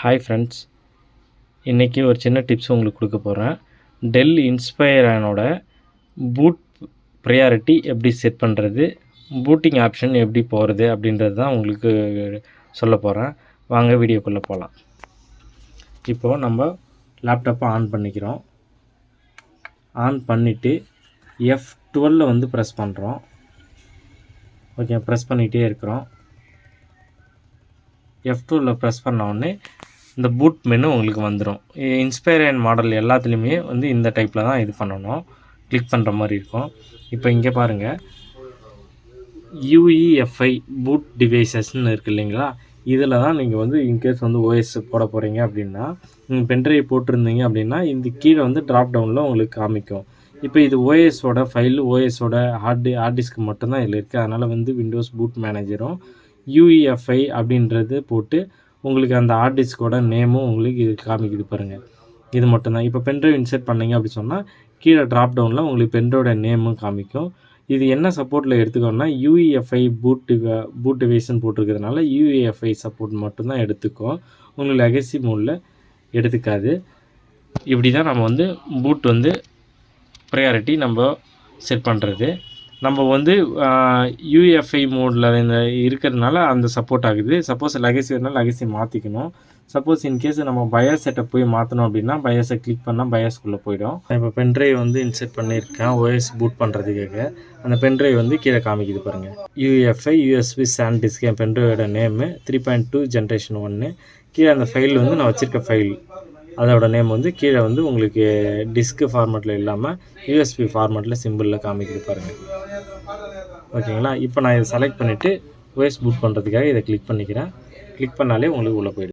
Hi friends, இன்றைக்கி ஒரு சின்ன டிப்ஸ் உங்களுக்கு கொடுக்க போகிறேன். டெல் இன்ஸ்பயரானோட பூட் ப்ரையாரிட்டி எப்படி செட் பண்ணுறது, பூட்டிங் ஆப்ஷன் எப்படி போகிறது அப்படின்றது தான் உங்களுக்கு சொல்ல போகிறேன். வாங்க வீடியோக்குள்ளே போகலாம். இப்போது நம்ம லேப்டாப்பை ஆன் பண்ணிக்கிறோம். ஆன் பண்ணிவிட்டு F12 வந்து ப்ரெஸ் பண்ணுறோம். ஓகே, ப்ரெஸ் பண்ணிகிட்டே இருக்கிறோம். F12 ப்ரெஸ் பண்ண உடனே இந்த பூட் மெனு உங்களுக்கு வந்துடும். இன்ஸ்பயர் மாடல் எல்லாத்துலேயுமே வந்து இந்த டைப்பில் தான் இது பண்ணணும், கிளிக் பண்ணுற மாதிரி இருக்கும். இப்போ இங்கே பாருங்கள், UEFI பூட் டிவைசஸ்ன்னு இருக்குது இல்லைங்களா, இதில் தான் நீங்கள் வந்து இன்கேஸ் வந்து OS போட போகிறீங்க அப்படின்னா, நீங்கள் பென்ட்ரைவ் போட்டிருந்தீங்க அப்படின்னா இந்த கீழே வந்து ட்ராப் டவுனில் உங்களுக்கு காமிக்கும். இப்போ இது OSோட ஃபைல், OSோட ஹார்ட் டிஸ்க்கு மட்டும்தான் இதில் இருக்குது. அதனால் வந்து விண்டோஸ் பூட் மேனேஜரும் UEFI அப்படின்றது போட்டு உங்களுக்கு அந்த ஹார்ட் டிஸ்கோட நேமும் உங்களுக்கு இது காமிக்குது பாருங்கள். இது மட்டும்தான். இப்போ பென்ட்ரைவ் இன்சர்ட் பண்ணிங்க அப்படி சொன்னால் கீழே ட்ராப் டவுனில் உங்களுக்கு பென்ட்ரைவோட நேமும் காமிக்கும். இது என்ன சப்போர்ட்டில் எடுத்துக்கோன்னா UEFI பூட் டிவைஸ்ன்னு போட்டிருக்கிறதுனால UEFI சப்போர்ட் மட்டும்தான் எடுத்துக்கும். உங்களுக்கு லெகசி மோடில் எடுத்துக்காது. இப்படி தான் நம்ம வந்து பூட் வந்து ப்ரையாரிட்டி நம்ம செட் பண்ணுறது. நம்ம வந்து UEFI மோடில் இந்த இருக்கிறதுனால அந்த சப்போர்ட் ஆகுது. சப்போஸ் லெகசி வேணும்னா லெகசி மாற்றிக்கணும். சப்போஸ் இன்கேஸ் நம்ம பயாஸ் செட்டப் போய் மாற்றணும் அப்படின்னா பயாஸை கிளிக் பண்ணால் பயாஸ்குள்ளே போயிடும். இப்போ பென்ட்ரைவ் வந்து இன்சர்ட் பண்ணியிருக்கேன் OS பூட் பண்ணுறதுக்காக. அந்த பென்ட்ரைவ் வந்து கீழே காமிக்குது பாருங்கள். UEFI USB SAN டிஸ்க் என் பென்ட்ரைவோட நேமு 3.2 ஜென்ரேஷன் 1. கீழே அந்த ஃபைல் வந்து நான் வச்சுருக்க ஃபைல், அதோட நேம் வந்து கீழே வந்து உங்களுக்கு டிஸ்க்கு ஃபார்மேட்டில் இல்லாமல் USB ஃபார்மேட்டில் சிம்பிளில் காமிக்குது பாருங்கள். ஓகேங்களா? இப்போ நான் இதை செலக்ட் பண்ணிவிட்டு OS பூட் பண்ணுறதுக்காக இதை கிளிக் பண்ணிக்கிறேன். கிளிக் பண்ணாலே உங்களுக்கு உள்ளே போயிடும்.